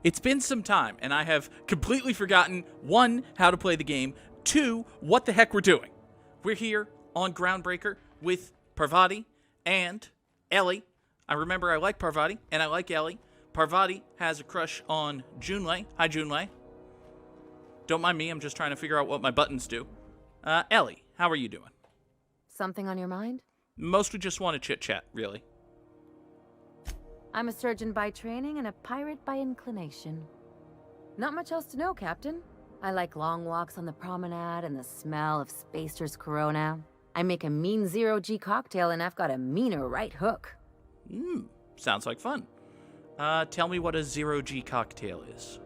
It's been some time, and I have completely forgotten, 1, how to play the game, 2, what the heck we're doing. We're here on Groundbreaker with Parvati and Ellie. I remember I like Parvati, and I like Ellie. Parvati has a crush on Junlei. Hi, Junlei. Don't mind me, I'm just trying to figure out what my buttons do. Ellie, how are you doing? Something on your mind? Mostly just want to chit-chat, really. I'm a surgeon by training and a pirate by inclination. Not much else to know, Captain. I like long walks on the promenade and the smell of Spacer's Corona. I make a mean zero-G cocktail and I've got a meaner right hook. Sounds like fun. Tell me what a zero-G cocktail is.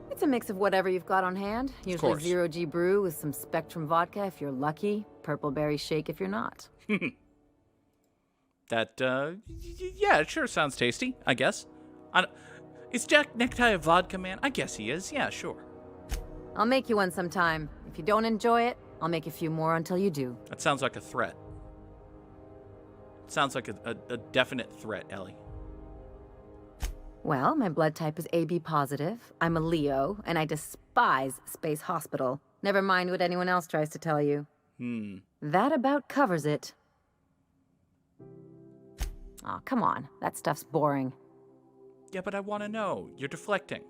It's a mix of whatever you've got on hand. Usually zero-G brew with some Spectrum vodka if you're lucky, purple berry shake if you're not. That, yeah, it sure sounds tasty, I guess. Is Jack Necktie a vodka man? I guess he is, yeah, sure. I'll make you one sometime. If you don't enjoy it, I'll make a few more until you do. That sounds like a threat. Sounds like a definite threat, Ellie. Well, my blood type is AB positive. I'm a Leo, and I despise Space Hospital. Never mind what anyone else tries to tell you. That about covers it. Aw, come on. That stuff's boring. Yeah, but I want to know. You're deflecting.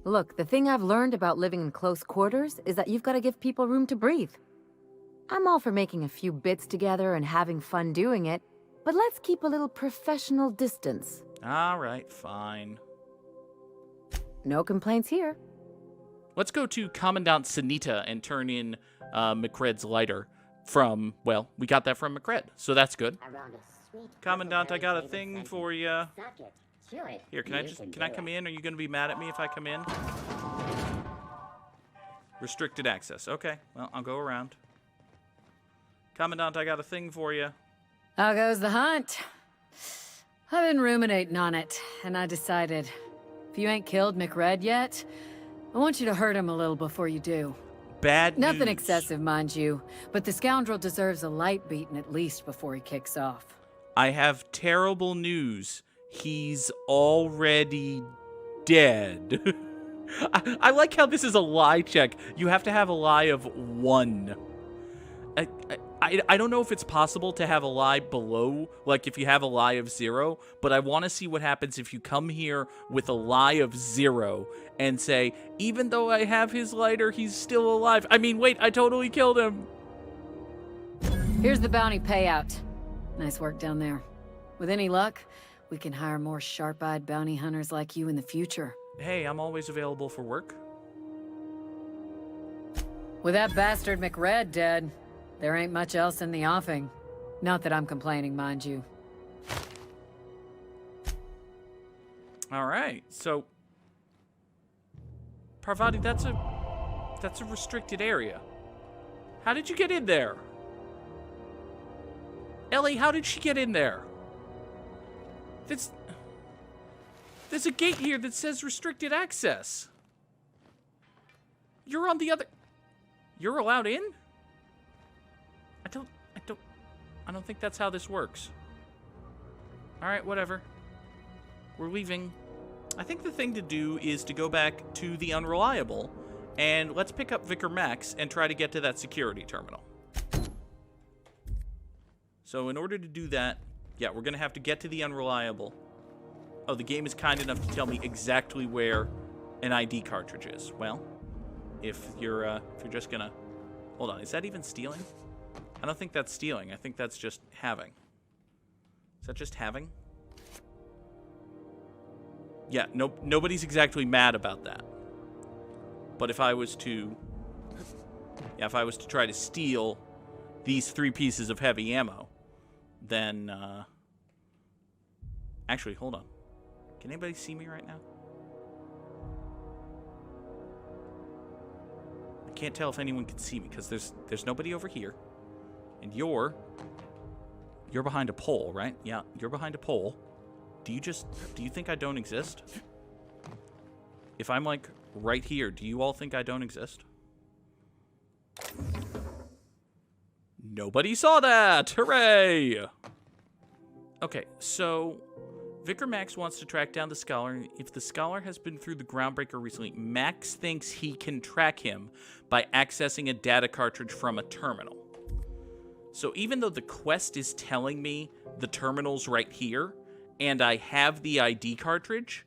Look, the thing I've learned about living in close quarters is that you've got to give people room to breathe. I'm all for making a few bits together and having fun doing it, but let's keep a little professional distance. All right, fine. No complaints here. Let's go to Commandant Sanita and turn in McCred's lighter from, well, we got that from McCred, so that's good. Commandant, I got a thing for you. Here, can I come in? Are you going to be mad at me if I come in? Restricted access. Okay, well, I'll go around. Commandant, I got a thing for you. How goes the hunt? I've been ruminating on it, and I decided, if you ain't killed McRed yet, I want you to hurt him a little before you do. Bad news. Nothing excessive, mind you, but the scoundrel deserves a light beating at least before he kicks off. I have terrible news. He's already dead. I like how this is a lie check. You have to have a lie of 1. I don't know if it's possible to have a lie below, like if you have a lie of 0, but I want to see what happens if you come here with a lie of 0 and say, even though I have his lighter, he's still alive. I mean, wait, I totally killed him. Here's the bounty payout. Nice work down there. With any luck, we can hire more sharp-eyed bounty hunters like you in the future. Hey, I'm always available for work. With that bastard McRed dead, there ain't much else in the offing. Not that I'm complaining, mind you. All right, so Parvati, that's a restricted area. How did you get in there? Ellie, how did she get in there? There's a gate here that says restricted access. You're on the other. You're allowed in? I don't think that's how this works. All right, whatever. We're leaving. I think the thing to do is to go back to the Unreliable, and let's pick up Vicar Max and try to get to that security terminal. So in order to do that, yeah, we're going to have to get to the Unreliable. Oh, the game is kind enough to tell me exactly where an ID cartridge is. Well, if you're just going to... Hold on, is that even stealing? I don't think that's stealing. I think that's just having. Is that just having? Yeah, nobody's exactly mad about that. But if I was to... Yeah, if I was to try to steal these 3 pieces of heavy ammo, then, actually, hold on. Can anybody see me right now? I can't tell if anyone can see me, because there's nobody over here. And you're behind a pole, right? Yeah, you're behind a pole. Do you think I don't exist? If I'm, like, right here, do you all think I don't exist? Nobody saw that! Hooray! Okay, so Vicar Max wants to track down the Scholar. If the Scholar has been through the groundbreaker recently, Max thinks he can track him by accessing a data cartridge from a terminal. So even though the quest is telling me the terminal's right here, and I have the ID cartridge,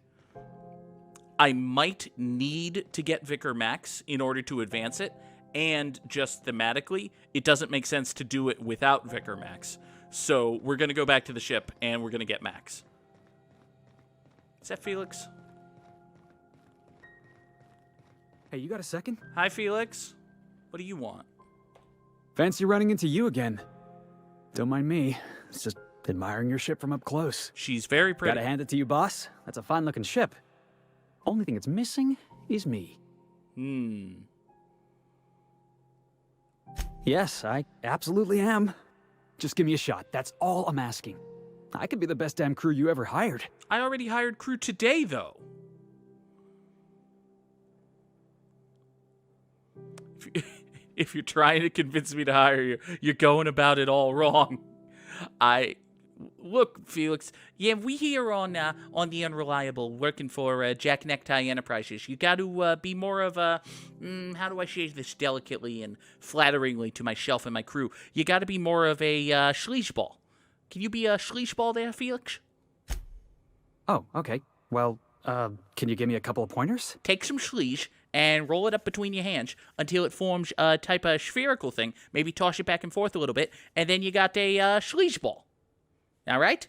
I might need to get Vicar Max in order to advance it, and just thematically, it doesn't make sense to do it without Vicar Max. So we're going to go back to the ship, and we're going to get Max. Is that Felix? Hey, you got a second? Hi, Felix. What do you want? Fancy running into you again. Don't mind me. It's just admiring your ship from up close. She's very pretty. Gotta hand it to you, boss. That's a fine-looking ship. Only thing it's missing is me. Yes, I absolutely am. Just give me a shot. That's all I'm asking. I could be the best damn crew you ever hired. I already hired crew today, though. If you're trying to convince me to hire you, you're going about it all wrong. Look, Felix. Yeah, we here on the Unreliable, working for Jack Necktie Enterprises. You got to be more of a how do I say this delicately and flatteringly to myself and my crew? You got to be more of a schleechball. Can you be a schleechball there, Felix? Oh, okay. Well, can you give me a couple of pointers? Take some schleech and roll it up between your hands until it forms a type of spherical thing. Maybe toss it back and forth a little bit, and then you got a schleechball. All right?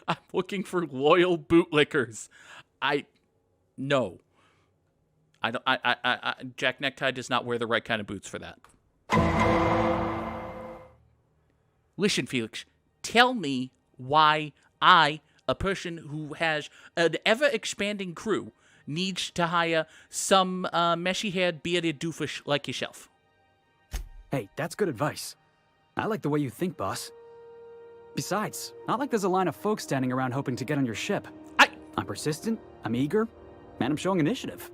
I'm looking for loyal bootlickers. No. I don't. Jack Necktie does not wear the right kind of boots for that. Listen, Felix. Tell me why I, a person who has an ever-expanding crew, needs to hire some meshy-haired, bearded doofus like yourself. Hey, that's good advice. I like the way you think, boss. Besides, not like there's a line of folks standing around hoping to get on your ship. I'm persistent, I'm eager, and I'm showing initiative.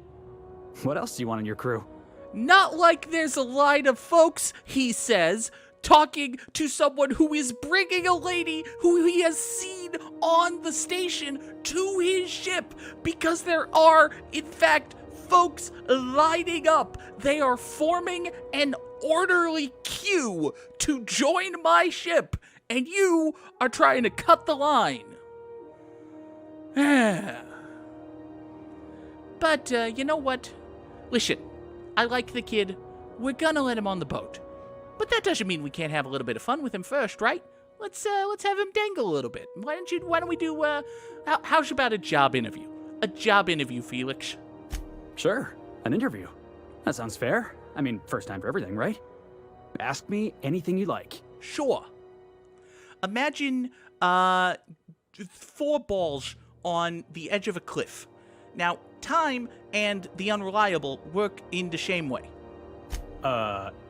What else do you want on your crew? Not like there's a line of folks, he says, talking to someone who is bringing a lady who he has seen on the station to his ship, because there are, in fact, folks lining up. They are forming an orderly queue to join my ship, and you are trying to cut the line. But, you know what? Listen, I like the kid. We're gonna let him on the boat. But that doesn't mean we can't have a little bit of fun with him first, right? Let's have him dangle a little bit. Why don't we do, how's about a job interview? A job interview, Felix. Sure, an interview. That sounds fair. I mean, first time for everything, right? Ask me anything you like. Sure. Imagine, 4 balls on the edge of a cliff. Now, time and the Unreliable work in the same way.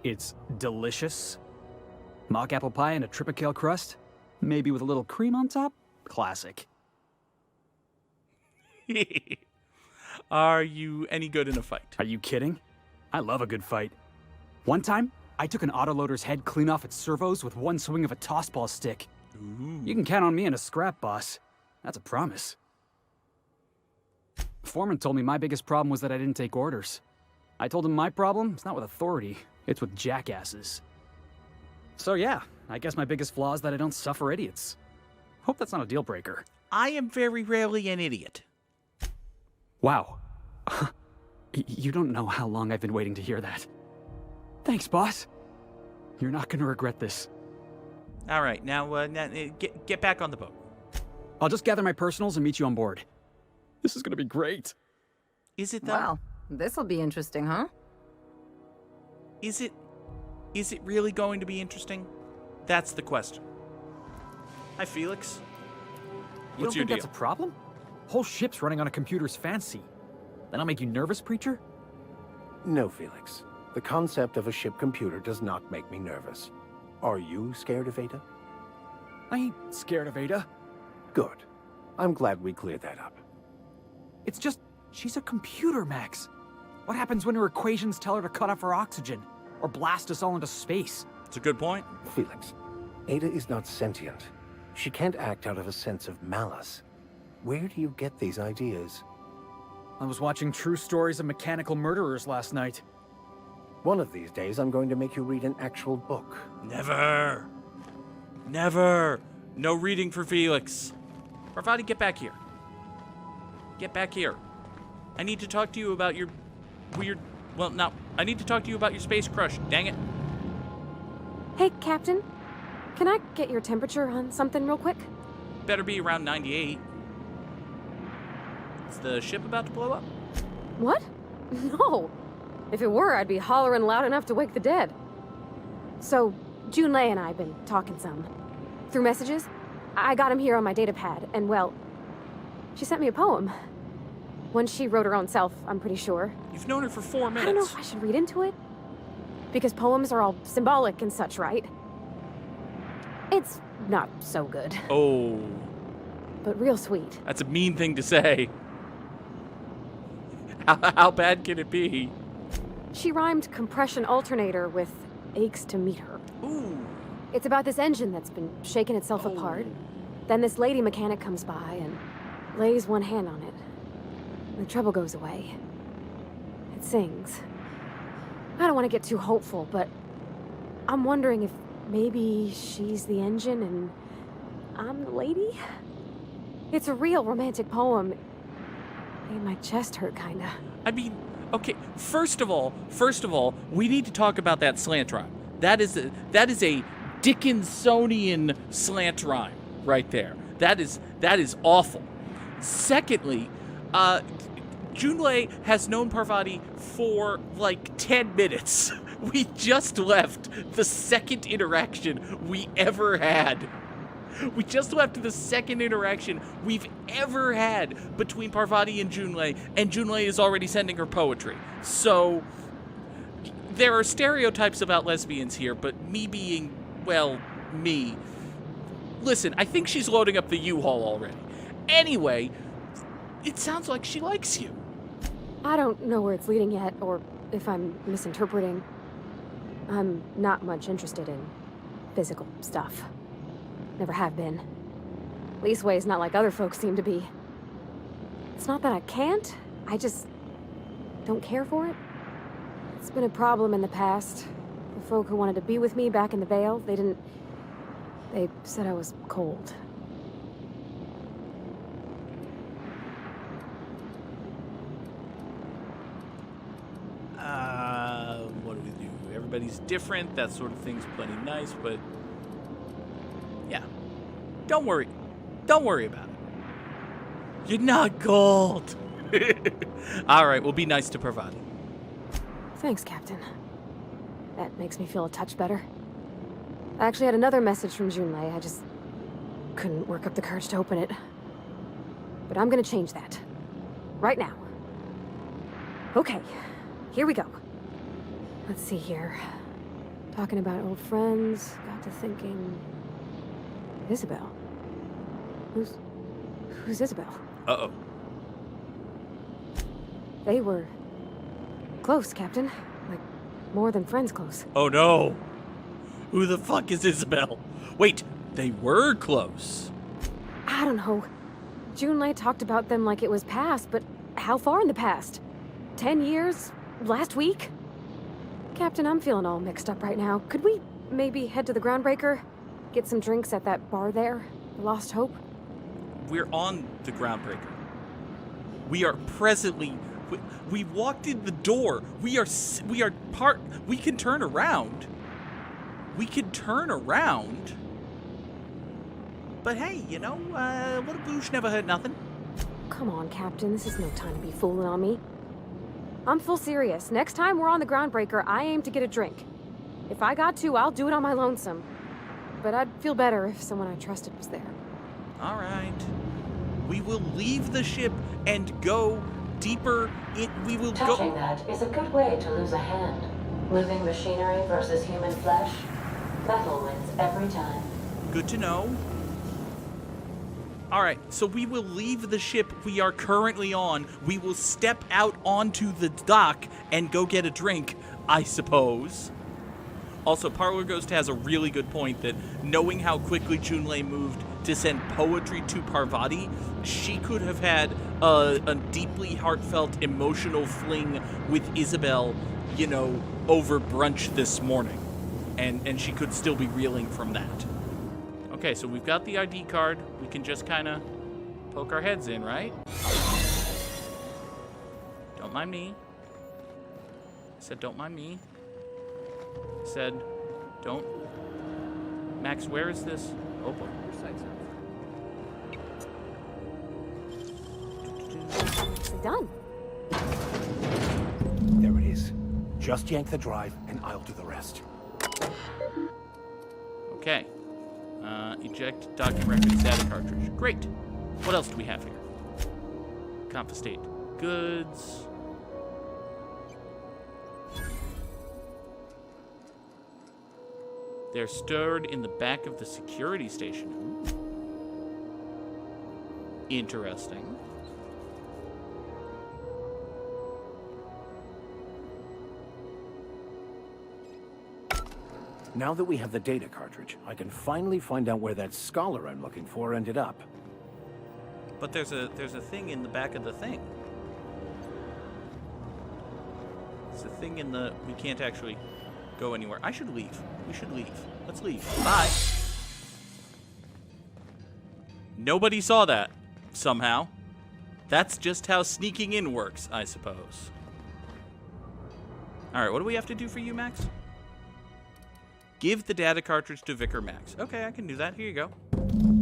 It's delicious. Mock apple pie and a tripicale crust? Maybe with a little cream on top? Classic. Are you any good in a fight? Are you kidding? I love a good fight. One time, I took an autoloader's head clean off its servos with one swing of a tossball stick. Ooh. You can count on me in a scrap, boss. That's a promise. Foreman told me my biggest problem was that I didn't take orders. I told him my problem is not with authority, it's with jackasses. So yeah, I guess my biggest flaw is that I don't suffer idiots. Hope that's not a deal breaker. I am very rarely an idiot. Wow. You don't know how long I've been waiting to hear that. Thanks, boss. You're not gonna regret this. All right, now get back on the boat. I'll just gather my personals and meet you on board. This is gonna be great. Is it though? Wow, this'll be interesting, huh? Is it really going to be interesting? That's the question. Hi, Felix. You don't think that's a problem? Whole ship's running on a computer's fancy. That'll make you nervous, preacher? No, Felix. The concept of a ship computer does not make me nervous. Are you scared of Ada? I ain't scared of Ada. Good. I'm glad we cleared that up. It's just, she's a computer, Max. What happens when her equations tell her to cut off her oxygen? Or blast us all into space? It's a good point. Felix, Ada is not sentient. She can't act out of a sense of malice. Where do you get these ideas? I was watching True Stories of Mechanical Murderers last night. One of these days, I'm going to make you read an actual book. Never. Never. No reading for Felix. Parvati, get back here. Get back here. I need to talk to you about your weird... Well, no. I need to talk to you about your space crush. Dang it. Hey, Captain. Can I get your temperature on something real quick? Better be around 98. Is the ship about to blow up? What? No. If it were, I'd be hollering loud enough to wake the dead. So, Junlei and I have been talking some. Through messages. I got him here on my data pad, and well, she sent me a poem. One she wrote her own self, I'm pretty sure. You've known her for 4 minutes. I don't know if I should read into it. Because poems are all symbolic and such, right? It's not so good, Oh, but real sweet. that's a mean thing to say. How bad can it be? She rhymed compression alternator with aches to meet her. Ooh. It's about this engine that's been shaking itself apart. Then this lady mechanic comes by and lays one hand on it. The trouble goes away. It sings. I don't want to get too hopeful, but I'm wondering if maybe she's the engine and I'm the lady? It's a real romantic poem. Made my chest hurt, kinda. I mean, okay, first of all, we need to talk about that slant rhyme. That is a Dickinsonian slant rhyme right there. That is awful. Secondly, Junlei has known Parvati for like 10 minutes. We just left the second interaction we ever had. We just left the second interaction we've ever had between Parvati and Junlei is already sending her poetry. So, there are stereotypes about lesbians here, but me being, well, me. Listen, I think she's loading up the U-Haul already. Anyway, it sounds like she likes you. I don't know where it's leading yet, or if I'm misinterpreting. I'm not much interested in physical stuff. Never have been. Leastways not like other folks seem to be. It's not that I can't, I just don't care for it. It's been a problem in the past. The folk who wanted to be with me back in the Vale, they said I was cold. What do we do? Everybody's different, that sort of thing's plenty nice, but yeah. Don't worry about it. You're not gold. Alright, we'll be nice to Parvati. Thanks, Captain. That makes me feel a touch better. I actually had another message from Junlei. I just couldn't work up the courage to open it. But I'm gonna change that. Right now. Okay, here we go. Let's see here. Talking about old friends, got to thinking... Isabel. Who's Isabel? Uh-oh. They were... close, Captain. Like, more than friends close. Oh no! Who the fuck is Isabel? Wait, they were close. I don't know. Junlei talked about them like it was past, but how far in the past? 10 years? Last week? Captain, I'm feeling all mixed up right now. Could we maybe head to the groundbreaker? Get some drinks at that bar there? The Lost Hope? We're on the groundbreaker. We are presently... We walked in the door. We can turn around. We can turn around. But hey, you know, what a boosh never hurt nothing. Come on, Captain. This is no time to be fooling on me. I'm full serious. Next time we're on the groundbreaker, I aim to get a drink. If I got to, I'll do it on my lonesome. But I'd feel better if someone I trusted was there. All right. We will leave the ship and go deeper. We will Touching that is a good way to lose a hand. Living machinery versus human flesh. Metal wins every time. Good to know. All right, so we will leave the ship we are currently on. We will step out onto the dock and go get a drink, I suppose. Also, Parlor Ghost has a really good point that knowing how quickly Junlei moved to send poetry to Parvati, she could have had a deeply heartfelt, emotional fling with Isabel, you know, over brunch this morning. And she could still be reeling from that. Okay, so we've got the ID card. We can just kind of poke our heads in, right? Don't mind me. I said, don't mind me. I said, don't. Max, where is this? Oh boy. Done. There it is. Just yank the drive, and I'll do the rest. Okay. Eject document records data cartridge. Great. What else do we have here? Confiscate goods. They're stored in the back of the security station. Ooh. Interesting. Now that we have the data cartridge, I can finally find out where that scholar I'm looking for ended up. But there's a thing in the back of the thing. It's a thing in the... We can't actually go anywhere. I should leave. We should leave. Let's leave. Bye. Nobody saw that, somehow. That's just how sneaking in works, I suppose. Alright, what do we have to do for you, Max? Give the data cartridge to Vicar Max. Okay, I can do that. Here you go.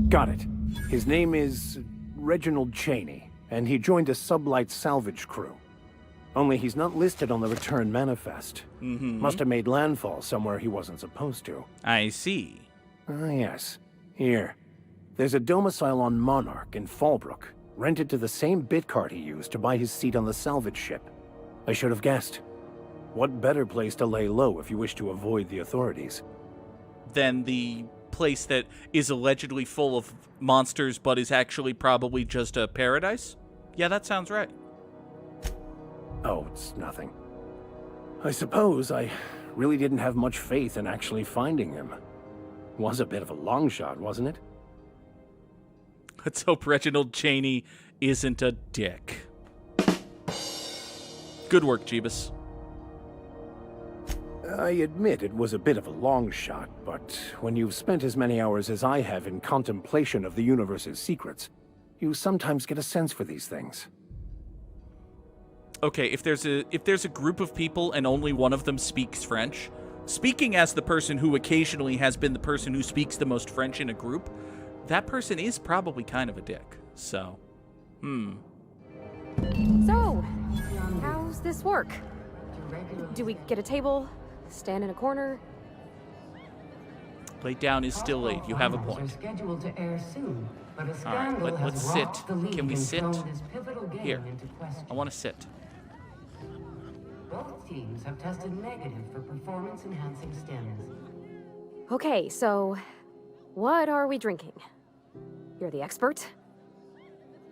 Got it. His name is Reginald Cheney, and he joined a sublight salvage crew. Only he's not listed on the return manifest. Must have made landfall somewhere he wasn't supposed to. I see. Ah, yes. Here. There's a domicile on Monarch in Fallbrook, rented to the same bit card he used to buy his seat on the salvage ship. I should have guessed. What better place to lay low if you wish to avoid the authorities? Than the place that is allegedly full of monsters but is actually probably just a paradise? Yeah, that sounds right. Oh, it's nothing. I suppose I really didn't have much faith in actually finding him. Was a bit of a long shot, wasn't it? Let's hope Reginald Cheney isn't a dick. Good work, Jeebus. I admit it was a bit of a long shot, but when you've spent as many hours as I have in contemplation of the universe's secrets, you sometimes get a sense for these things. Okay, if there's a group of people and only one of them speaks French, speaking as the person who occasionally has been the person who speaks the most French in a group, that person is probably kind of a dick. So, So, how's this work? Do we get a table? Stand in a corner? Lay down is still late. You have a point. Scheduled to air soon, but a All right, scandal let's has sit. rocked the league Can we and sit? thrown this pivotal game Here. into question. I want to sit. Both teams have tested negative for performance-enhancing stims. Okay, so what are we drinking? You're the expert?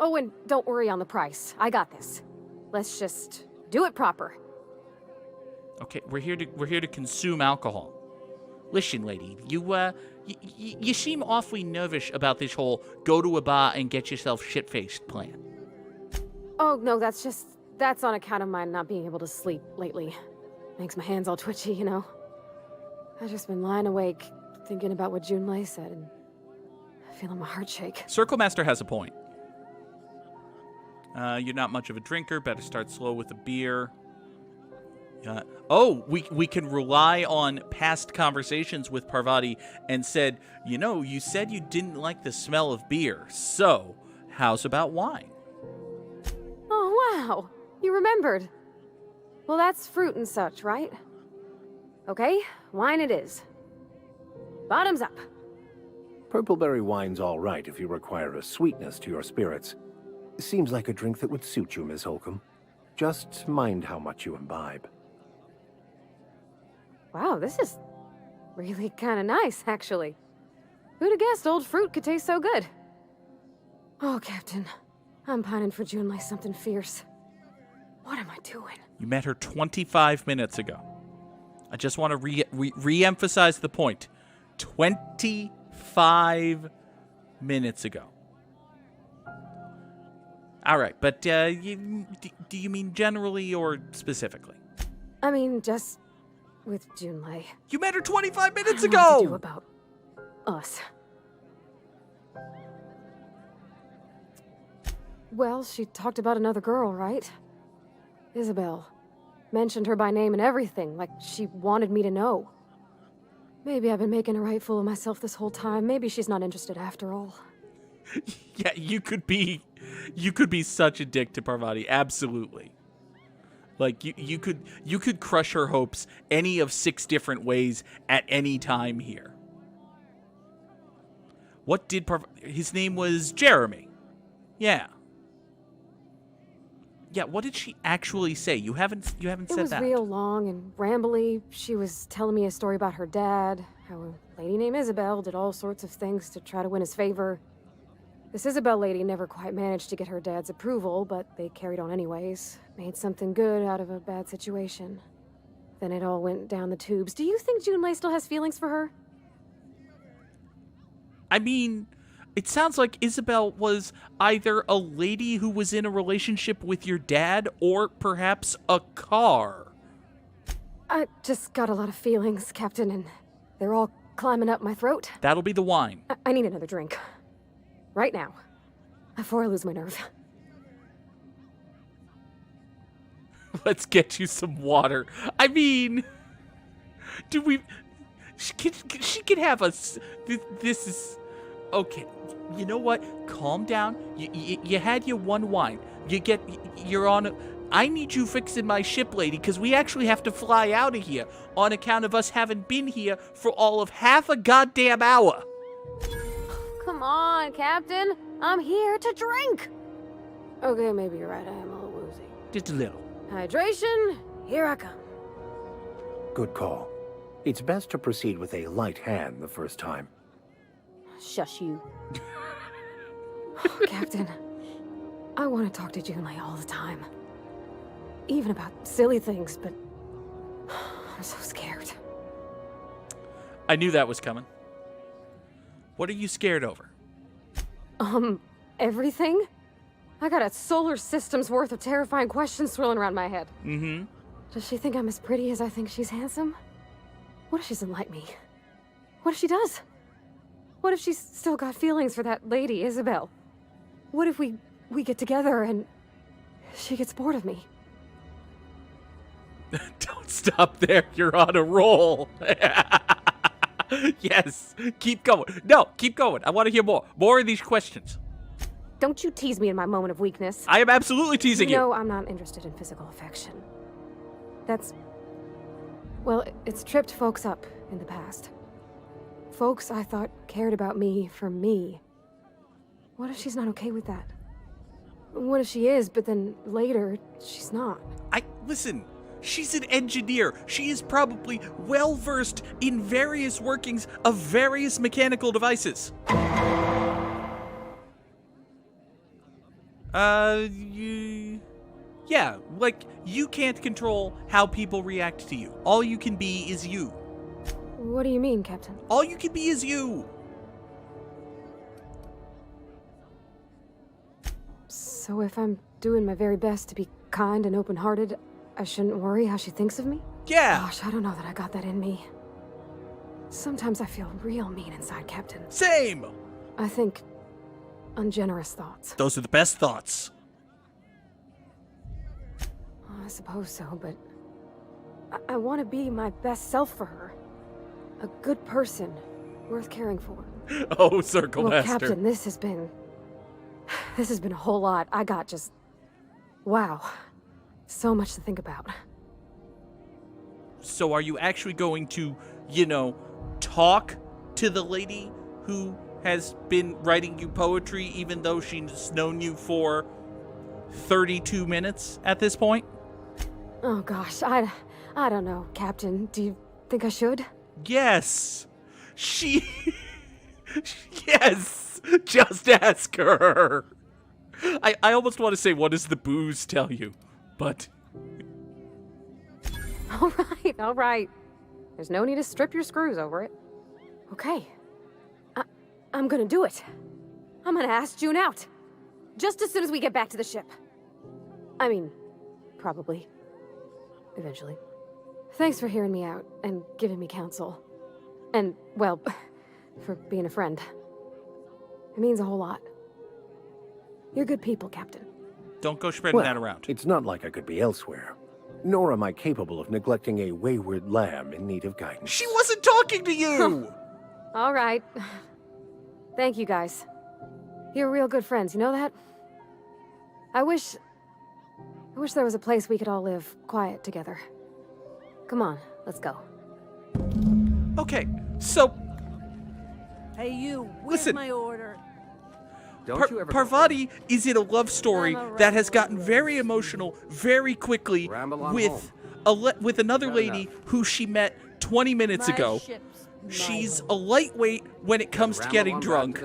Oh, and don't worry on the price. I got this. Let's just do it proper. Okay, we're here to consume alcohol. Listen, lady, you seem awfully nervous about this whole go to a bar and get yourself shit-faced plan. Oh, no, that's on account of my not being able to sleep lately. Makes my hands all twitchy, you know? I've just been lying awake, thinking about what Junlei said, and feeling my heart shake. Circle Master has a point. You're not much of a drinker. Better start slow with a beer. We can rely on past conversations with Parvati and said, you know, you said you didn't like the smell of beer. So, how's about wine? Oh, wow. You remembered. Well, that's fruit and such, right? Okay, wine it is. Bottoms up. Purpleberry wine's all right if you require a sweetness to your spirits. Seems like a drink that would suit you, Miss Holcomb. Just mind how much you imbibe. Wow, this is really kind of nice, actually. Who'd have guessed old fruit could taste so good? Oh, Captain. I'm pining for Junlei something fierce. What am I doing? You met her 25 minutes ago. I just want to re-emphasize the point. 25 minutes ago. All right, but do you mean generally or specifically? I mean, just with Junlei. You met her 25 minutes I don't know what to do ago! about us. Well, she talked about another girl, right? Isabel. Mentioned her by name and everything, like she wanted me to know. Maybe I've been making a right fool of myself this whole time. Maybe she's not interested after all. Yeah, you could be such a dick to Parvati, absolutely. Like you could crush her hopes any of 6 different ways at any time here. What did his name was Jeremy. Yeah. Yeah, what did she actually say? You haven't said that. It was real long and rambly. She was telling me a story about her dad, how a lady named Isabel did all sorts of things to try to win his favor. This Isabel lady never quite managed to get her dad's approval, but they carried on anyways. Made something good out of a bad situation. Then it all went down the tubes. Do you think Junlei still has feelings for her? I mean, it sounds like Isabel was either a lady who was in a relationship with your dad or perhaps a car. I just got a lot of feelings, Captain, and they're all climbing up my throat. That'll be the wine. I need another drink. Right now. Before I lose my nerve. Let's get you some water. I mean, she could have us. This is okay. You know what? Calm down. You had your one wine. You're on. I need you fixing my ship, lady, because we actually have to fly out of here on account of us having been here for all of half a goddamn hour. Come on, Captain. I'm here to drink. Okay, maybe you're right. I am a little woozy. Just a little. Hydration, here I come. Good call. It's best to proceed with a light hand the first time. Shush you. Captain, I want to talk to Junlei all the time. Even about silly things, but I'm so scared. I knew that was coming. What are you scared over? Everything? I got a solar system's worth of terrifying questions swirling around my head. Mm-hmm. Does she think I'm as pretty as I think she's handsome? What if she doesn't like me? What if she does? What if she's still got feelings for that lady, Isabel? What if we get together and she gets bored of me? Don't stop there. You're on a roll. Yes. Keep going. No, keep going. I want to hear more. More of these questions. Don't you tease me in my moment of weakness. I am absolutely teasing you. No, I'm not interested in physical affection. Well, it's tripped folks up in the past. Folks I thought cared about me for me. What if she's not okay with that? What if she is, but then later, she's not? Listen, she's an engineer. She is probably well-versed in various workings of various mechanical devices. Yeah, like, you can't control how people react to you. All you can be is you. What do you mean, Captain? All you can be is you. So if I'm doing my very best to be kind and open-hearted, I shouldn't worry how she thinks of me? Yeah. Gosh, I don't know that I got that in me. Sometimes I feel real mean inside, Captain. Same. I think ungenerous thoughts. Those are the best thoughts. I suppose so, but I want to be my best self for her. A good person, worth caring for. Oh, Circle Well, Master. Captain, this has been a whole lot. I got wow. So much to think about. So are you actually going to, talk to the lady who has been writing you poetry even though she's known you for 32 minutes at this point? Oh gosh, I don't know, Captain. Do you think I should? Yes. Yes. Just ask her. I almost want to say, what does the booze tell you? But... All right. There's no need to strip your screws over it. Okay. I'm gonna do it. I'm gonna ask June out. Just as soon as we get back to the ship. I mean, probably. Eventually. Thanks for hearing me out and giving me counsel. And, well, for being a friend. It means a whole lot. You're good people, Captain. Don't go spreading that around. It's not like I could be elsewhere. Nor am I capable of neglecting a wayward lamb in need of guidance. She wasn't talking to you! All right. Thank you, guys. You're real good friends, you know that? I wish there was a place we could all live quiet together. Come on, let's go. Okay, so... Hey, you, where's Listen. my order? Parvati is in a love story that has gotten very emotional very quickly with another lady who she met 20 minutes ago. She's a lightweight when it comes to getting drunk.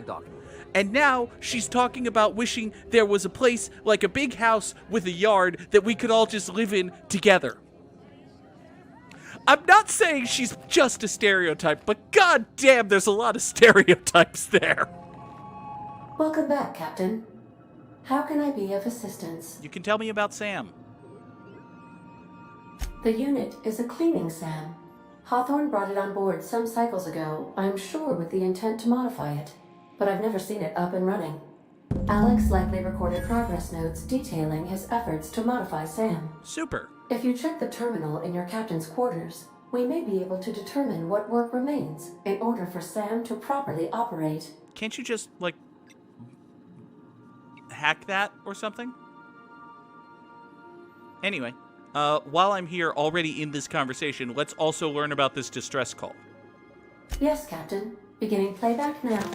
And now she's talking about wishing there was a place like a big house with a yard that we could all just live in together. I'm not saying she's just a stereotype, but goddamn, there's a lot of stereotypes there. Welcome back, Captain. How can I be of assistance? You can tell me about Sam. The unit is a cleaning SAM. Hawthorne brought it on board some cycles ago, I'm sure with the intent to modify it. But I've never seen it up and running. Alex likely recorded progress notes detailing his efforts to modify SAM. Super. If you check the terminal in your captain's quarters, we may be able to determine what work remains in order for SAM to properly operate. Can't you just, like, hack that or something? Anyway, while I'm here already in this conversation, let's also learn about this distress call. Yes, Captain. Beginning playback now.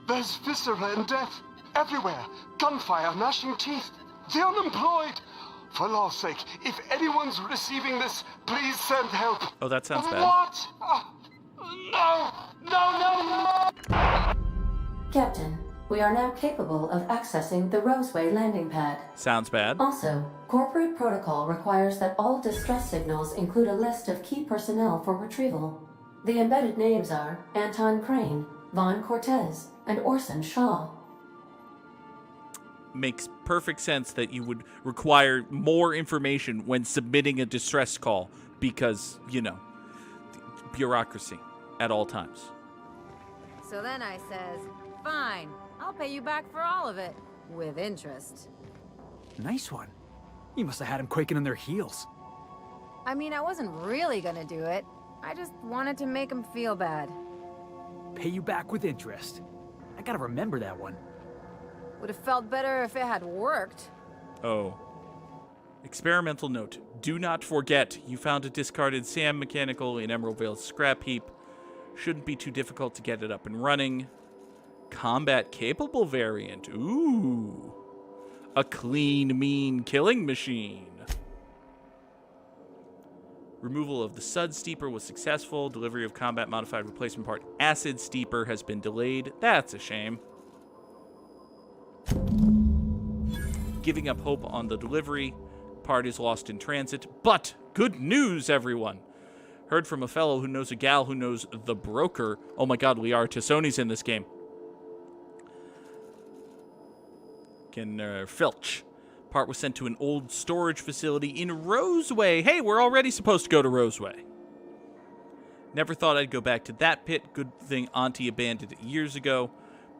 There's viscera and death everywhere. Gunfire, gnashing teeth. The unemployed. For law's sake, if anyone's receiving this, please send help. Oh, that sounds bad. What? No! Captain, we are now capable of accessing the Roseway landing pad. Sounds bad. Also, corporate protocol requires that all distress signals include a list of key personnel for retrieval. The embedded names are Anton Crane, Vaughn Cortez, and Orson Shaw. Makes perfect sense that you would require more information when submitting a distress call because, you know, bureaucracy at all times. So then I says, fine, I'll pay you back for all of it, with interest. Nice one. You must have had them quaking in their heels. I mean, I wasn't really gonna do it. I just wanted to make him feel bad. Pay you back with interest. I gotta remember that one. Would have felt better if it had worked. Oh. Experimental note. Do not forget, you found a discarded SAM mechanical in Emerald Vale's scrap heap. Shouldn't be too difficult to get it up and running. Combat capable variant. Ooh. A clean, mean killing machine. Removal of the Sud Steeper was successful. Delivery of combat modified replacement part Acid Steeper has been delayed. That's a shame. Giving up hope on the delivery. Part is lost in transit. But good news, everyone. Heard from a fellow who knows a gal who knows the broker. Oh my god, Liara Tassoni's in this game. Filch. Part was sent to an old storage facility in Roseway. Hey, we're already supposed to go to Roseway. Never thought I'd go back to that pit. Good thing Auntie abandoned it years ago.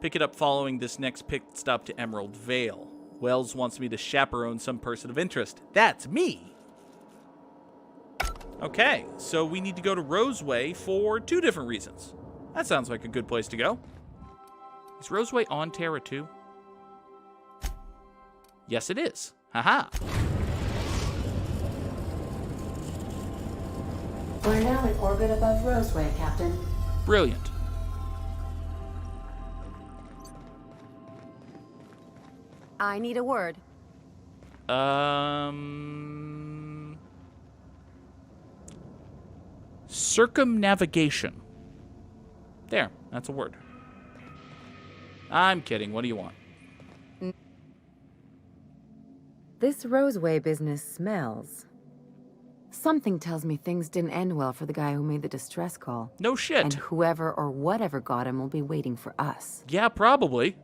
Pick it up following this next pit stop to Emerald Vale. Wells wants me to chaperone some person of interest. That's me! Okay, so we need to go to Roseway for 2 different reasons. That sounds like a good place to go. Is Roseway on Terra 2? Yes, it is. Haha. We're now in orbit above Roseway, Captain. Brilliant. I need a word. Circumnavigation. There, that's a word. I'm kidding. What do you want? This Roseway business smells. Something tells me things didn't end well for the guy who made the distress call. No shit. And whoever or whatever got him will be waiting for us. Yeah, probably.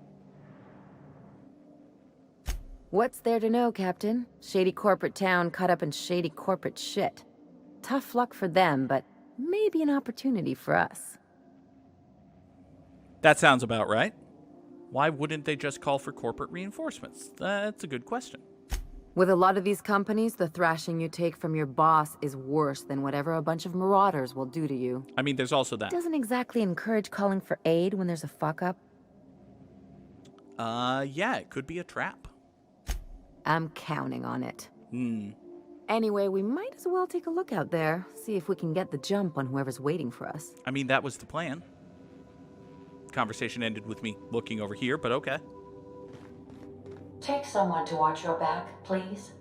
What's there to know, Captain? Shady corporate town caught up in shady corporate shit. Tough luck for them, but maybe an opportunity for us. That sounds about right. Why wouldn't they just call for corporate reinforcements? That's a good question. With a lot of these companies, the thrashing you take from your boss is worse than whatever a bunch of marauders will do to you. I mean, there's also that. Doesn't exactly encourage calling for aid when there's a fuck-up. Yeah, it could be a trap. I'm counting on it. Anyway, we might as well take a look out there, see if we can get the jump on whoever's waiting for us. I mean, that was the plan. Conversation ended with me looking over here, but okay. Take someone to watch your back, please.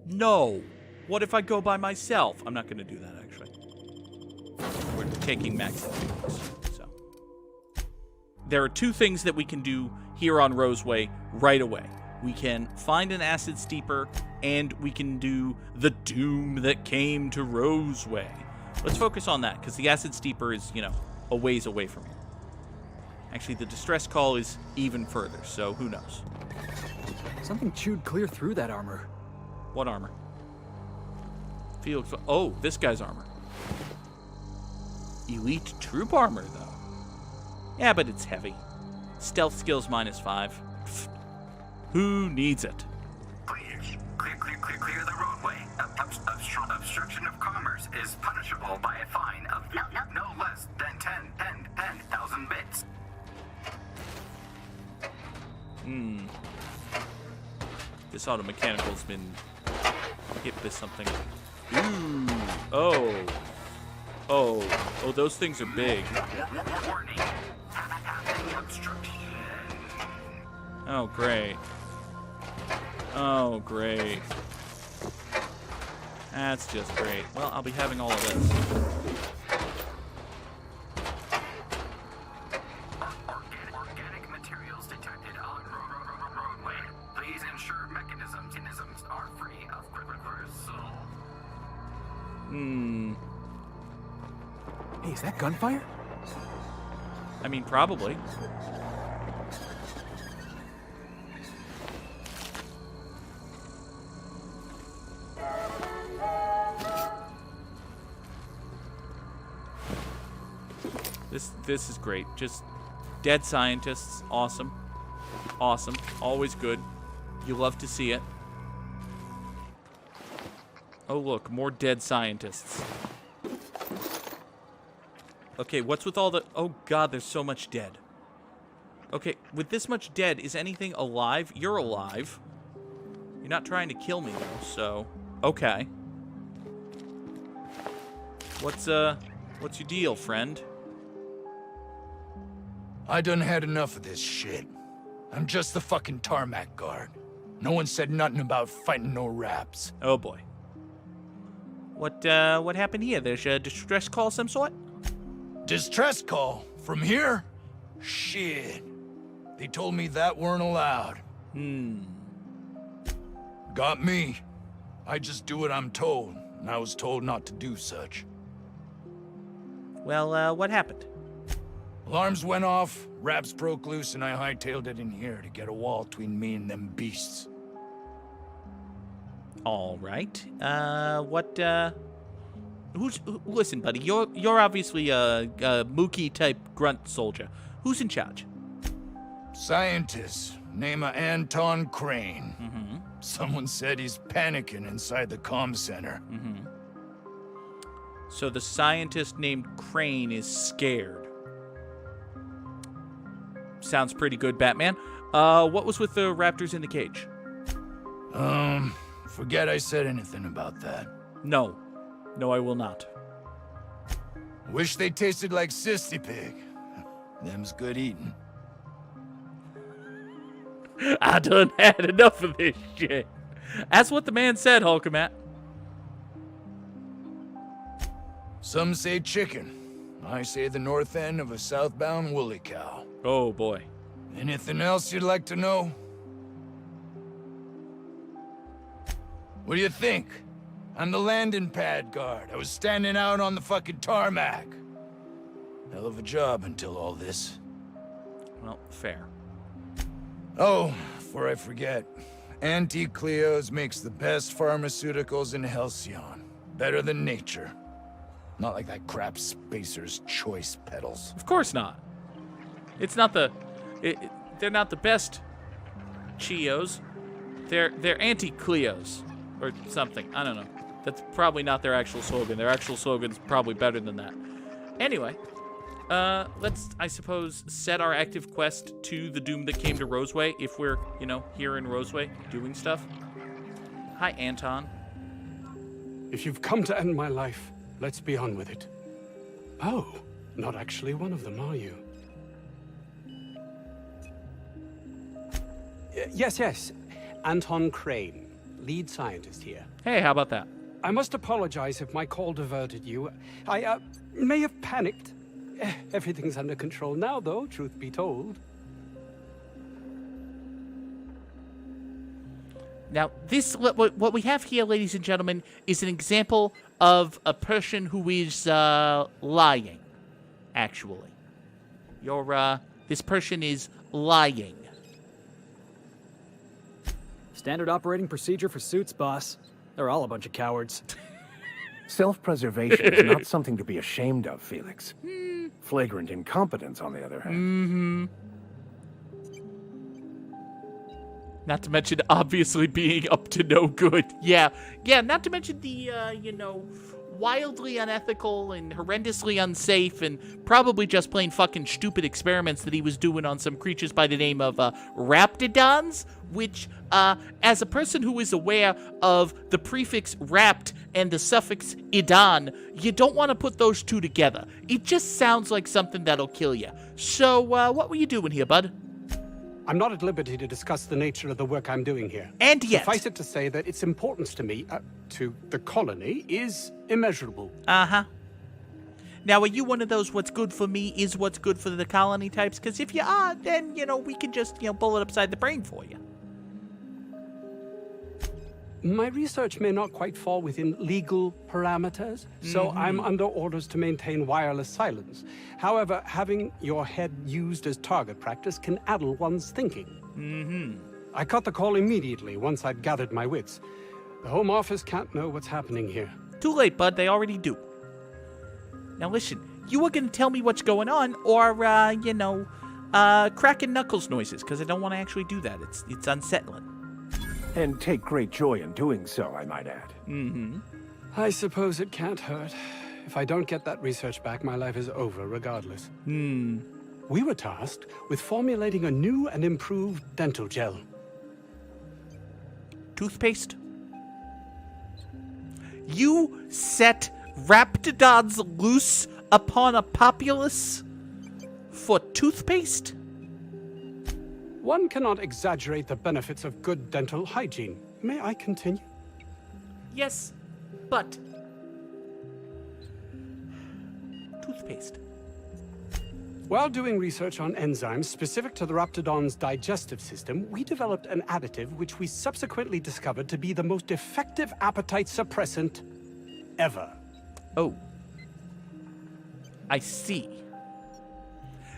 No. What if I go by myself? I'm not going to do that, actually. We're taking Max and Felix, so. There are two things that we can do here on Roseway right away. We can find an acid steeper, and we can do the doom that came to Roseway. Let's focus on that, because the acid steeper is, you know, a ways away from here. Actually, the distress call is even further, so who knows? Something chewed clear through that armor. What armor? Felix. Oh, this guy's armor. Elite troop armor, though. Yeah, but it's heavy. Stealth skills -5. Pfft. Who needs it? Please, clear the roadway. Obstruction of commerce is punishable by a fine of no less than 10,000 bits. This auto mechanical's been hit with something. Ooh. Oh, those things are big. Warning. Obstruction. Oh, great. Oh, great. That's just great. Well, I'll be having all of this. Organic materials detected on roadway. Please ensure mechanisms are free of reversal. Hey, is that gunfire? I mean, probably. This is great. Just dead scientists. Awesome. Awesome. Always good. You love to see it. Oh, look. More dead scientists. Okay, what's with all the... Oh, God, there's so much dead. Okay, with this much dead, is anything alive? You're alive. You're not trying to kill me, though, so... Okay. What's your deal, friend? I done had enough of this shit. I'm just the fucking tarmac guard. No one said nothing about fighting no raps. Oh boy. What happened here? There's a distress call of some sort? Distress call? From here? Shit. They told me that weren't allowed. Got me. I just do what I'm told, and I was told not to do such. Well, what happened? Alarms went off, raps broke loose, and I hightailed it in here to get a wall between me and them beasts. All right. Listen, buddy, you're obviously a Mookie-type grunt soldier. Who's in charge? Scientist, name of Anton Crane. Someone said he's panicking inside the comm center. So the scientist named Crane is scared. Sounds pretty good, Batman. What was with the raptors in the cage? Forget I said anything about that. No. No, I will not. Wish they tasted like Sissy Pig. Them's good eating. I done had enough of this shit. That's what the man said, Hulkamat. Some say chicken. I say the north end of a southbound woolly cow. Oh, boy. Anything else you'd like to know? What do you think? I'm the landing pad guard. I was standing out on the fucking tarmac. Hell of a job until all this. Well, fair. Oh, before I forget, Auntie Cleo's makes the best pharmaceuticals in Halcyon. Better than nature. Not like that crap Spacer's Choice pedals. Of course not. It's not the... they're not the best Cheeos. They're anti-Cleos. Or something. I don't know. That's probably not their actual slogan. Their actual slogan is probably better than that. Anyway, let's, I suppose, set our active quest to the doom that came to Roseway if we're, you know, here in Roseway doing stuff. Hi, Anton. If you've come to end my life, let's be on with it. Oh, not actually one of them, are you? Yes. Anton Crane, lead scientist here. Hey, how about that? I must apologize if my call diverted you. I may have panicked. Everything's under control now, though, truth be told. Now, this, what we have here, ladies and gentlemen, is an example of a person who is lying, actually. This person is lying. Standard operating procedure for suits, boss. They're all a bunch of cowards. Self-preservation is not something to be ashamed of, Felix. Flagrant incompetence, on the other hand. Not to mention, obviously, being up to no good. Yeah, not to mention the, wildly unethical and horrendously unsafe and probably just plain fucking stupid experiments that he was doing on some creatures by the name of raptidons, which, as a person who is aware of the prefix rapt and the suffix idan, you don't want to put those two together. It just sounds like something that'll kill you. So, what were you doing here, bud? I'm not at liberty to discuss the nature of the work I'm doing here. And yet... Suffice it to say that its importance to me, to the colony, is immeasurable. Uh-huh. Now, are you one of those what's good for me is what's good for the colony types? Because if you are, then, we can just, bullet upside the brain for you. My research may not quite fall within legal parameters, so I'm under orders to maintain wireless silence. However, having your head used as target practice can addle one's thinking. I cut the call immediately once I'd gathered my wits. The Home Office can't know what's happening here. Too late, bud. They already do. Now listen, you were going to tell me what's going on, or, cracking knuckles noises, because I don't want to actually do that. It's unsettling. And take great joy in doing so, I might add. I suppose it can't hurt. If I don't get that research back, my life is over regardless. We were tasked with formulating a new and improved dental gel. Toothpaste? You set raptidons loose upon a populace for toothpaste? One cannot exaggerate the benefits of good dental hygiene. May I continue? Yes, but... toothpaste. While doing research on enzymes specific to the raptidon's digestive system, we developed an additive which we subsequently discovered to be the most effective appetite suppressant ever. Oh. I see.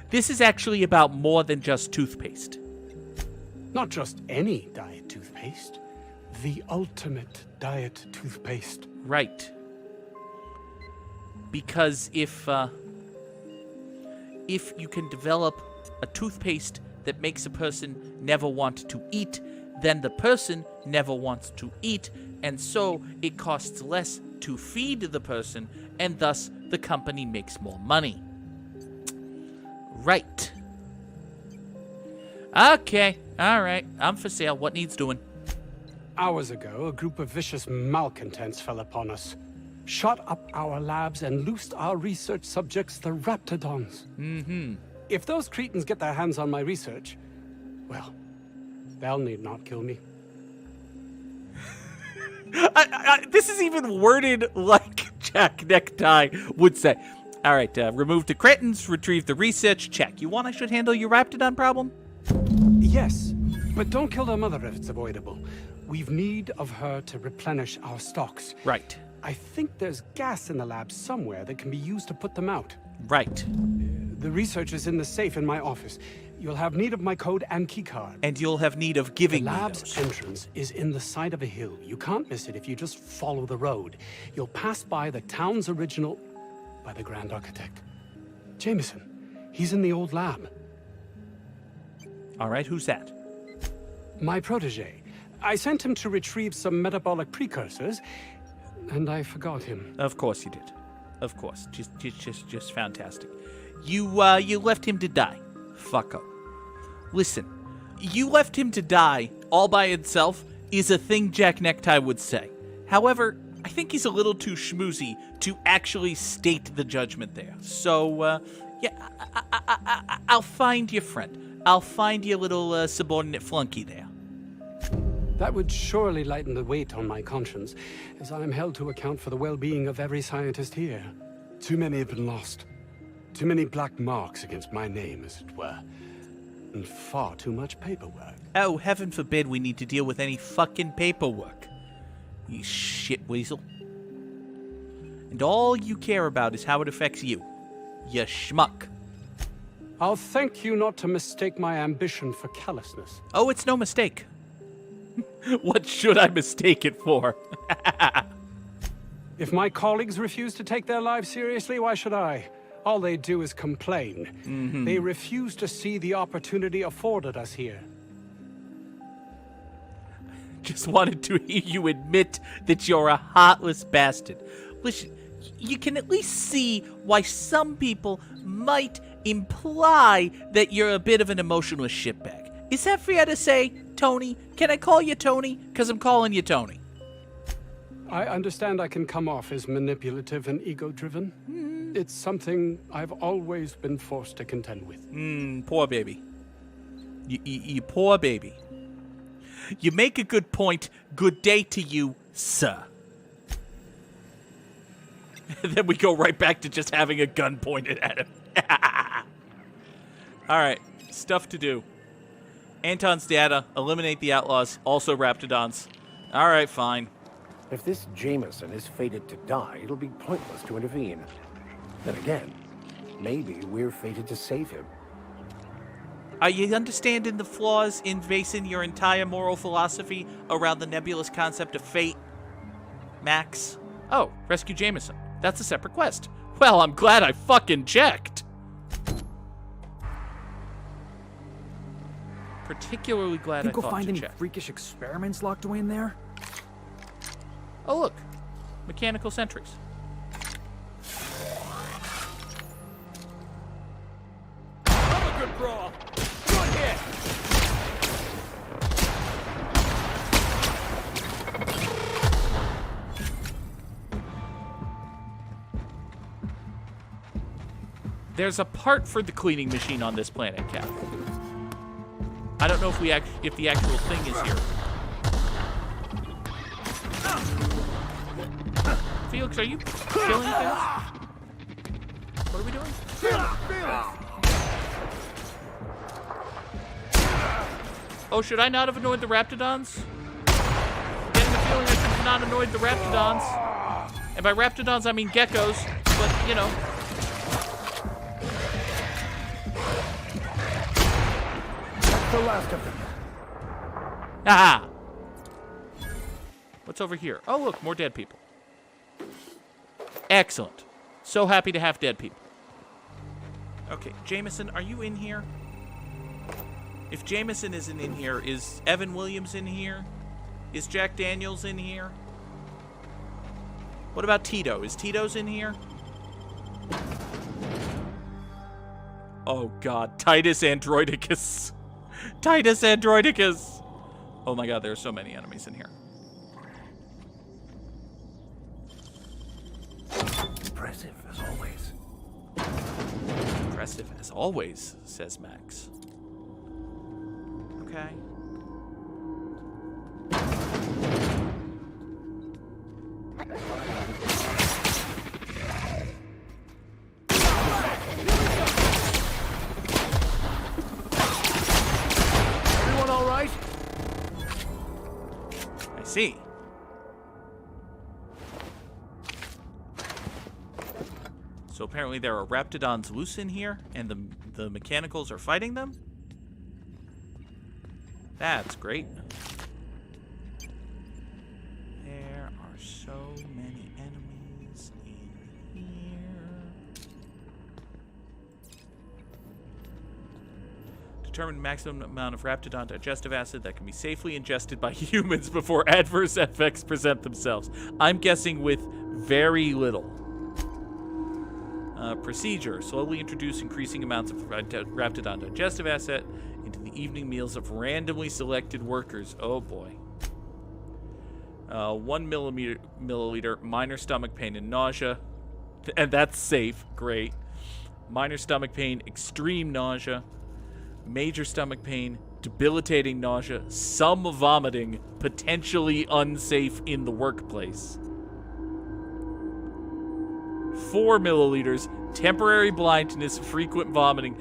This is actually about more than just toothpaste. Not just any diet toothpaste. The ultimate diet toothpaste. Right. Because if you can develop a toothpaste that makes a person never want to eat, then the person never wants to eat, and so it costs less to feed the person, and thus the company makes more money. Right. Okay, alright, I'm for sale. What needs doing? Hours ago, a group of vicious malcontents fell upon us, shot up our labs, and loosed our research subjects, the raptidons. If those cretins get their hands on my research, well, they'll need not kill me. This is even worded like Jack Necktie would say. All right, remove the cretins, retrieve the research, check. You want I should handle your raptidon problem? Yes, but don't kill their mother if it's avoidable. We've need of her to replenish our stocks. Right. I think there's gas in the lab somewhere that can be used to put them out. Right. The research is in the safe in my office. You'll have need of my code and keycard. And you'll have need of giving The me lab's those. entrance is in the side of a hill. You can't miss it if you just follow the road. You'll pass by the town's original... by the Grand Architect. Jameson. He's in the old lab. All right, who's that? My protege. I sent him to retrieve some metabolic precursors, and I forgot him. Of course you did. Of course. Just fantastic. You left him to die. Fucko. Listen, you left him to die all by itself is a thing Jack Necktie would say. However, I think he's a little too schmoozy to actually state the judgment there. So, yeah, I'll find your friend. I'll find your little subordinate flunky there. That would surely lighten the weight on my conscience, as I am held to account for the well-being of every scientist here. Too many have been lost. Too many black marks against my name, as it were. And far too much paperwork. Oh, heaven forbid we need to deal with any fucking paperwork. You shit weasel. And all you care about is how it affects you. You schmuck. I'll thank you not to mistake my ambition for callousness. Oh, it's no mistake. What should I mistake it for? If my colleagues refuse to take their lives seriously, why should I? All they do is complain. Mm-hmm. They refuse to see the opportunity afforded us here. Just wanted to hear you admit that you're a heartless bastard. Listen, you can at least see why some people might imply that you're a bit of an emotionless shitbag. Is that fair to say, Tony? Can I call you Tony? Because I'm calling you Tony. I understand I can come off as manipulative and ego-driven. It's something I've always been forced to contend with. Poor baby. You poor baby. You make a good point. Good day to you, sir. And then we go right back to just having a gun pointed at him. All right, stuff to do. Anton's data, eliminate the outlaws, also Raptidons. All right, fine. If this Jameson is fated to die, it'll be pointless to intervene. Then again, maybe we're fated to save him. Are you understanding the flaws in basing your entire moral philosophy around the nebulous concept of fate, Max? Oh, rescue Jameson. That's a separate quest. Well, I'm glad I fucking checked. Particularly glad Think I we'll thought find to any check. freakish experiments locked away in there? Oh, look. Mechanical sentries. I'm a good brawl. Good hit. There's a part for the cleaning machine on this planet, Cap. I don't know if if the actual thing is here. Felix, are you killing things? What are we doing? Oh, should I not have annoyed the Raptidons? Getting the feeling I should have not annoyed the Raptidons. And by Raptidons, I mean geckos, but, you know. The last of them. Aha! What's over here? Oh, look, more dead people. Excellent. So happy to have dead people. Okay, Jameson, are you in here? If Jameson isn't in here, is Evan Williams in here? Is Jack Daniels in here? What about Tito? Is Tito's in here? Oh, God. Titus Androidicus. Titus Androidicus. Oh, my God. There are so many enemies in here. Impressive, as always. Impressive as always, says Max. Okay. Everyone all right? see. So apparently there are raptidons loose in here, and the mechanicals are fighting them? That's great. There are so many enemies in here. Determine maximum amount of raptidon digestive acid that can be safely ingested by humans before adverse effects present themselves. I'm guessing with very little. Procedure. Slowly introduce increasing amounts of raptidon digestive acid into the evening meals of randomly selected workers. Oh boy. 1 milliliter, minor stomach pain and nausea. And that's safe. Great. Minor stomach pain, extreme nausea. Major stomach pain, debilitating nausea. Some vomiting, potentially unsafe in the workplace. 4 milliliters, temporary blindness, frequent vomiting,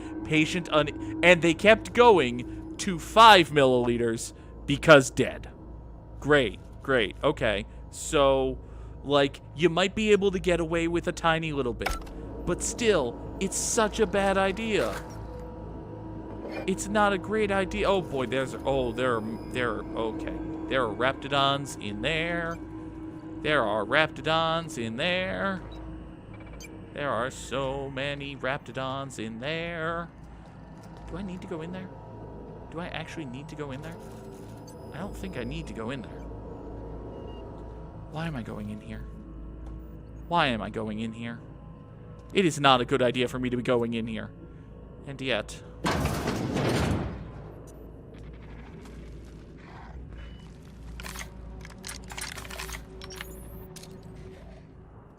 and they kept going to 5 milliliters because dead. Great, great, okay. So, like, you might be able to get away with a tiny little bit, but still, it's such a bad idea. It's not a great idea. Oh boy, there are raptidons in there. There are raptidons in there. There are so many raptidons in there. Do I need to go in there? Do I actually need to go in there? I don't think I need to go in there. Why am I going in here? Why am I going in here? It is not a good idea for me to be going in here. And yet...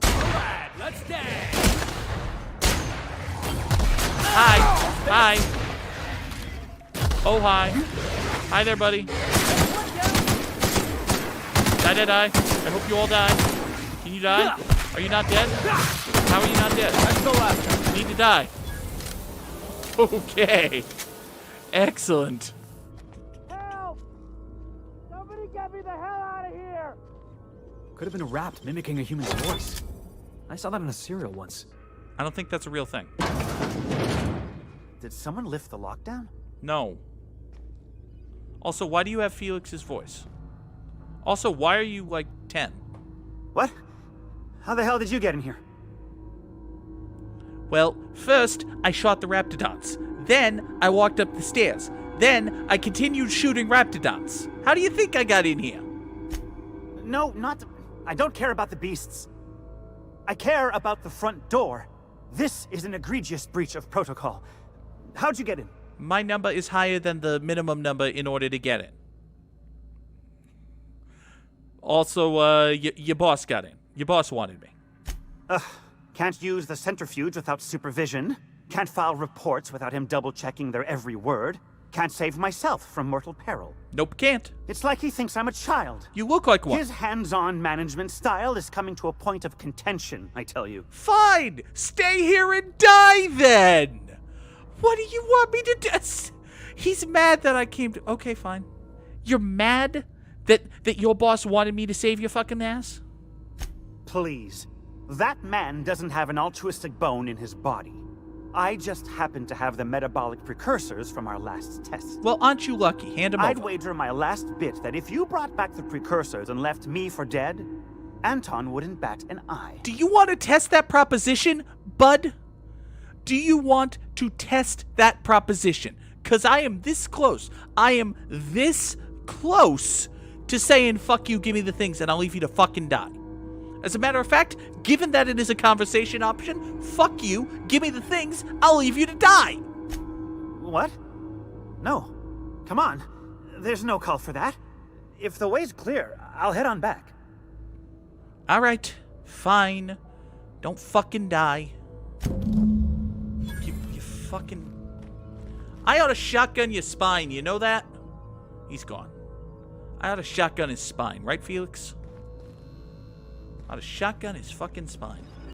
Alright, let's dance! Hi! Hi! Oh, hi. Hi there, buddy. Die. I hope you all die. Can you die? Are you not dead? How are you not dead? That's the last time. You need to die. Okay. Excellent. Help! Somebody get me the hell out of here! Could have been a rap mimicking a human's voice. I saw that in a serial once. I don't think that's a real thing. Did someone lift the lockdown? No. Also, why do you have Felix's voice? Also, why are you, like, 10? What? How the hell did you get in here? Well, first, I shot the raptidons. Then, I walked up the stairs. Then, I continued shooting raptidons. How do you think I got in here? No, not... I don't care about the beasts. I care about the front door. This is an egregious breach of protocol. How'd you get in? My number is higher than the minimum number in order to get in. Also, your boss got in. Your boss wanted me. Can't use the centrifuge without supervision. Can't file reports without him double-checking their every word. Can't save myself from mortal peril. Nope, can't. It's like he thinks I'm a child. You look like one. His hands-on management style is coming to a point of contention, I tell you. Fine! Stay here and die, then! What do you want me to do? He's mad that I came to... Okay, fine. You're mad that your boss wanted me to save your fucking ass? Please. That man doesn't have an altruistic bone in his body. I just happen to have the metabolic precursors from our last test. Well, aren't you lucky? Hand him over. I'd wager my last bit that if you brought back the precursors and left me for dead, Anton wouldn't bat an eye. Do you want to test that proposition, bud? Do you want to test that proposition? Because I am this close. I am this close to saying, fuck you, give me the things, and I'll leave you to fucking die. As a matter of fact, given that it is a conversation option, fuck you, give me the things, I'll leave you to die. What? No. Come on. There's no call for that. If the way's clear, I'll head on back. All right, fine. Don't fucking die. You fucking... I ought to shotgun your spine, you know that? He's gone. I ought to shotgun his spine, right, Felix? I ought to shotgun his fucking spine.